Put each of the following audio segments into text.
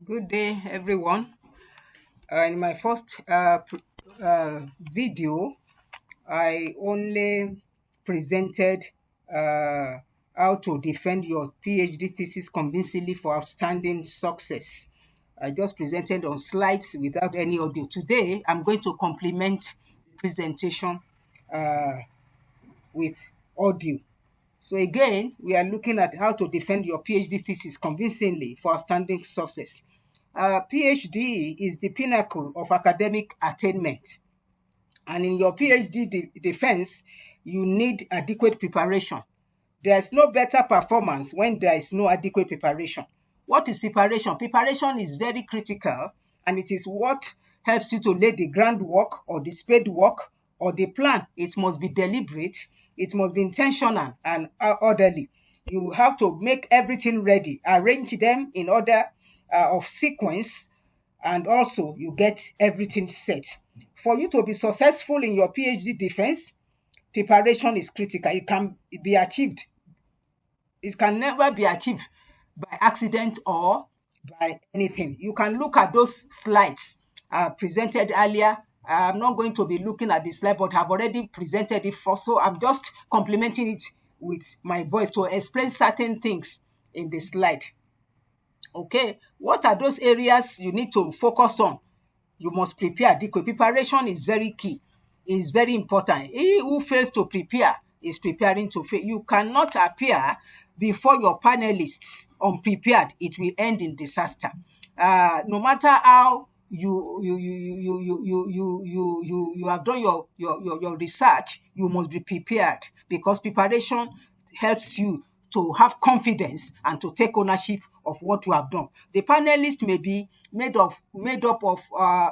Good day, everyone. In my first video, I only presented uh, how to defend your PhD thesis convincingly for outstanding success. I just presented on slides without any audio. Today, I'm going to complement the presentation uh, with audio. So again, we are looking at how to defend your PhD thesis convincingly for outstanding success. PhD is the pinnacle of academic attainment. And in your PhD defense, you need adequate preparation. There's no better performance when there is no adequate preparation. What is preparation? Preparation is very critical, and it is what helps you to lay the groundwork or the spade work or the plan. It must be deliberate, it must be intentional and orderly. You have to make everything ready, arrange them in order of sequence, and also you get everything set. For you to be successful in your PhD defense, preparation is critical. It can be achieved. It can never be achieved by accident or by anything. You can look at those slides presented earlier. I'm not going to be looking at the slide, but I've already presented it first. So I'm just complementing it with my voice to explain certain things in the slide. Okay, what are those areas you need to focus on? You must prepare adequate. Preparation is very key. It's very important. He who fails to prepare is preparing to fail. You cannot appear before your panelists unprepared. It will end in disaster. No matter how you have done your research, you must be prepared, because preparation helps you to have confidence and to take ownership of what you have done. The panelists may be made up of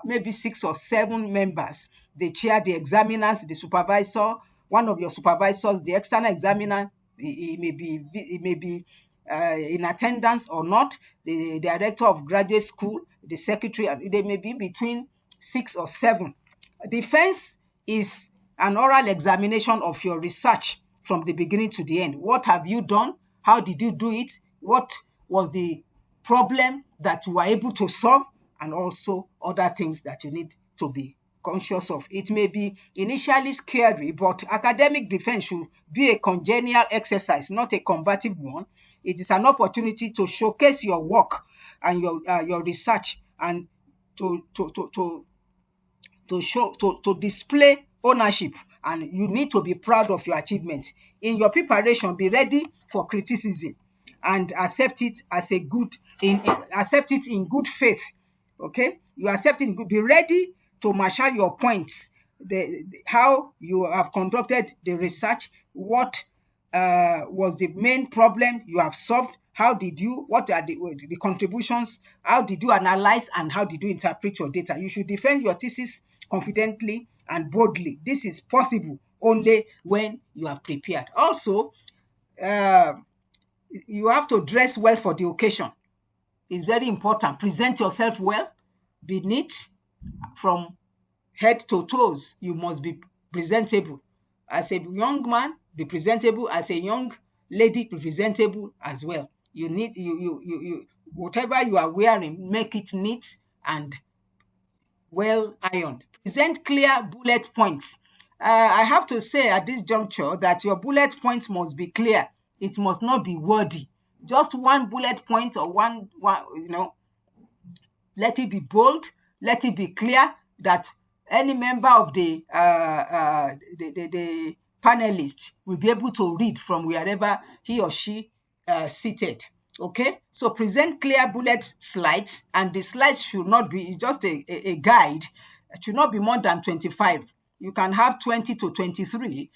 maybe 6 or 7 members. The chair, the examiners, the supervisor, one of your supervisors, the external examiner. It may be in attendance or not. The director of graduate school, the secretary. They may be between 6 or 7. Defense is an oral examination of your research from the beginning to the end. What have you done? How did you do it? What was the problem that you were able to solve? And also other things that you need to be conscious of. It may be initially scary, but academic defense should be a congenial exercise, not a combative one. It is an opportunity to showcase your work and your research, and to display ownership, and you need to be proud of your achievement. In your preparation, be ready for criticism and accept it in good faith. Okay, you accept it. Be ready to marshal your points. How you have conducted the research, what was the main problem you have solved, what are the contributions, how did you analyze, and how did you interpret your data. You should defend your thesis confidently and boldly. This is possible only when you are prepared. Also, you have to dress well for the occasion. It's very important. Present yourself well. Be neat from head to toes. You must be presentable. As a young man, be presentable. As a young lady, be presentable as well. You need whatever you are wearing, make it neat and well ironed. Present clear bullet points. I have to say at this juncture that your bullet points must be clear. It must not be wordy. Just one bullet point or one, let it be bold, let it be clear, that any member of the panelists will be able to read from wherever he or she seated. Okay, so present clear bullet slides, and the slides should not be just a guide. It should not be more than 25. You can have 20 to 23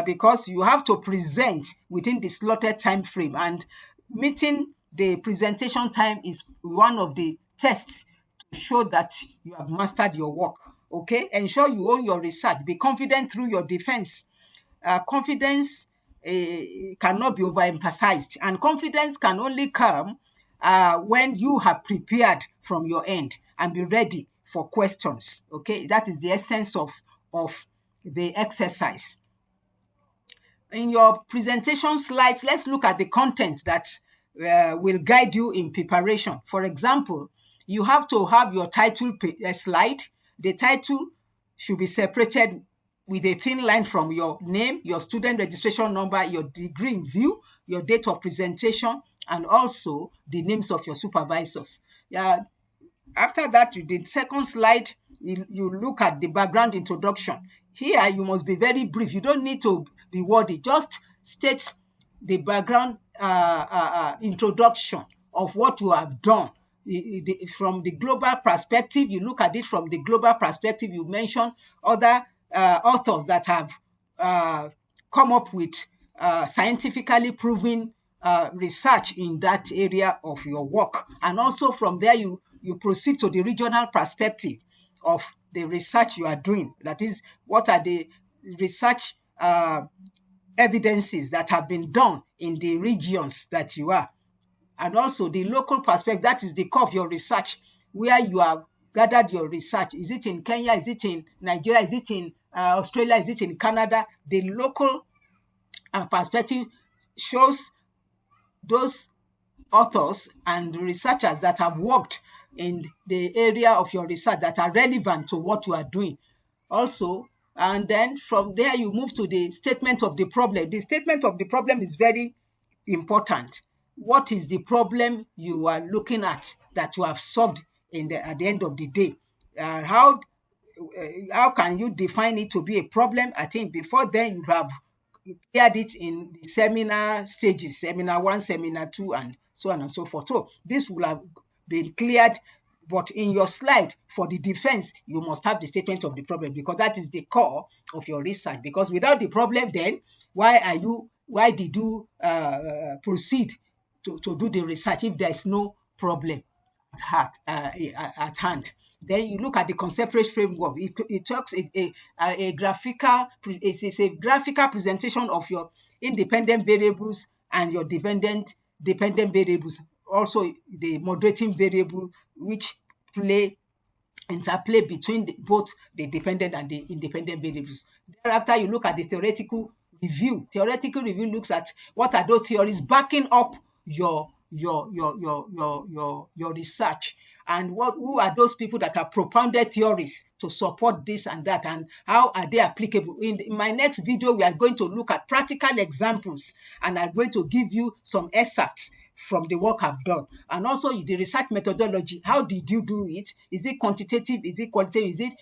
because you have to present within the slotted time frame, and meeting the presentation time is one of the tests to show that you have mastered your work. Okay, ensure you own your research. Be confident through your defense. Confidence cannot be overemphasized, and confidence can only come when you have prepared from your end and be ready for questions. Okay, that is the essence of the exercise. In your presentation slides, let's look at the content that will guide you in preparation. For example, you have to have your title slide. The title should be separated with a thin line from your name, your student registration number, your degree in view, your date of presentation, and also the names of your supervisors. Yeah. After that, the second slide, you look at the background introduction. Here, you must be very brief. You don't need to be wordy. Just state the background introduction of what you have done. From the global perspective, you look at it from the global perspective. You mention other authors that have come up with scientifically proven research in that area of your work. And also from there, you proceed to the regional perspective of the research you are doing. That is, what are the research evidences that have been done in the regions that you are. And also the local perspective, that is the core of your research, where you have gathered your research. Is it in Kenya? Is it in Nigeria? Is it in Australia? Is it in Canada? The local perspective shows those authors and researchers that have worked in the area of your research that are relevant to what you are doing. Also, and then from there you move to the statement of the problem. The statement of the problem is very important. What is the problem you are looking at that you have solved at the end of the day? How can you define it to be a problem? I think before then you have cleared it in the seminar stages, seminar 1, seminar 2, and so on and so forth. So this will have been cleared, but in your slide for the defense, you must have the statement of the problem, because that is the core of your research. Because without the problem, then why did you proceed to do the research if there is no problem at hand? Then you look at the conceptual framework. It talks a graphical. It's a graphical presentation of your independent variables and your dependent variables. Also, the moderating variable, which interplay between both the dependent and the independent variables. Thereafter, you look at the theoretical review. Theoretical review looks at what are those theories backing up your research, and who are those people that have propounded theories to support this and that, and how are they applicable. In my next video, we are going to look at practical examples, and I'm going to give you some excerpts from the work I've done. And also the research methodology. How did you do it? Is it quantitative? Is it qualitative? Is it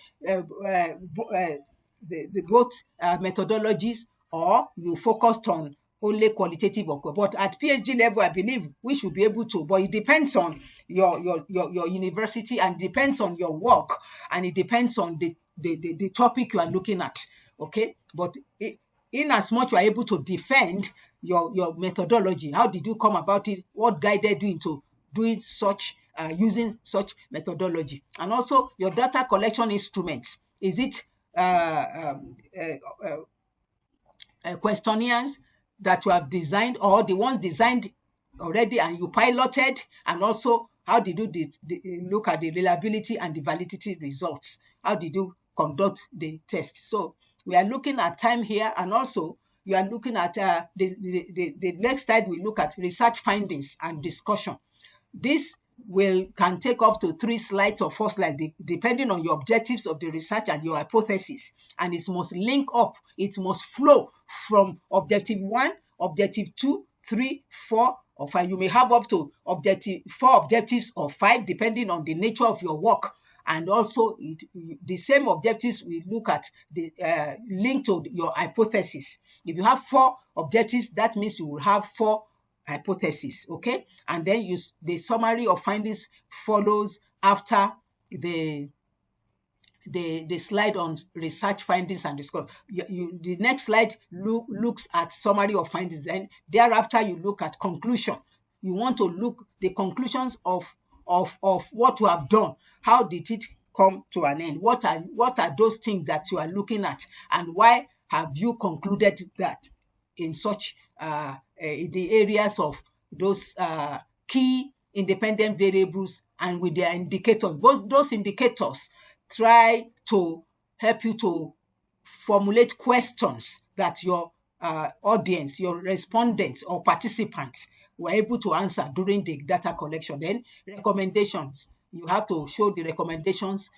the both methodologies, or you focused on only qualitative? But at PhD level, I believe we should be able to, but it depends on your university, and depends on your work, and it depends on the topic you are looking at. Okay, but in as much you are able to defend your methodology, how did you come about it? What guided you into doing such, using such methodology? And also your data collection instruments. Is it questionnaires that you have designed, or the ones designed already and you piloted? And also, how did you look at the reliability and the validity results? How did you conduct the test? So we are looking at time here, and also you are looking at the next slide. We look at research findings and discussion. This can take up to 3 slides or 4 slides, depending on your objectives of the research and your hypothesis. And it must link up. It must flow from objective 1, objective 2, 3, 4, or 5. You may have up to 4 objectives or 5, depending on the nature of your work. And also, the same objectives we look at the link to your hypothesis. If you have 4 objectives, that means you will have 4 hypotheses. Okay, and then the summary of findings follows after the slide on research findings and discussion. The next slide looks at summary of findings, and thereafter you look at conclusion. You want to look the conclusions of what you have done. How did it come to an end? What are those things that you are looking at, and why have you concluded that in such the areas of those key independent variables and with their indicators? Those indicators try to help you to formulate questions that your audience, your respondents or participants were able to answer during the data collection. Then recommendations. You have to show the recommendations.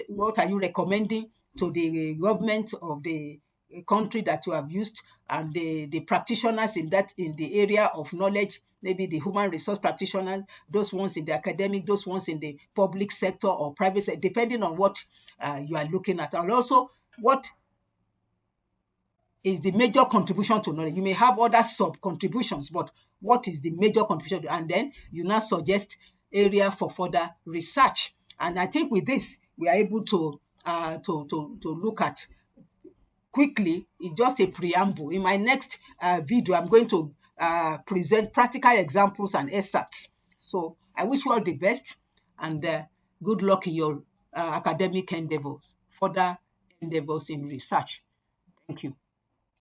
What are you recommending to the government of the country that you have used, and the practitioners in the area of knowledge, maybe the human resource practitioners, those ones in the academic, those ones in the public sector or private sector, depending on what you are looking at. And also, what is the major contribution to knowledge? You may have other sub contributions, but what is the major contribution? And then you now suggest area for further research. And I think with this, we are able to look at quickly. It's just a preamble. In my next video, I'm going to present practical examples and excerpts. So I wish you all the best, and good luck in your academic endeavors, further endeavors in research. Thank you.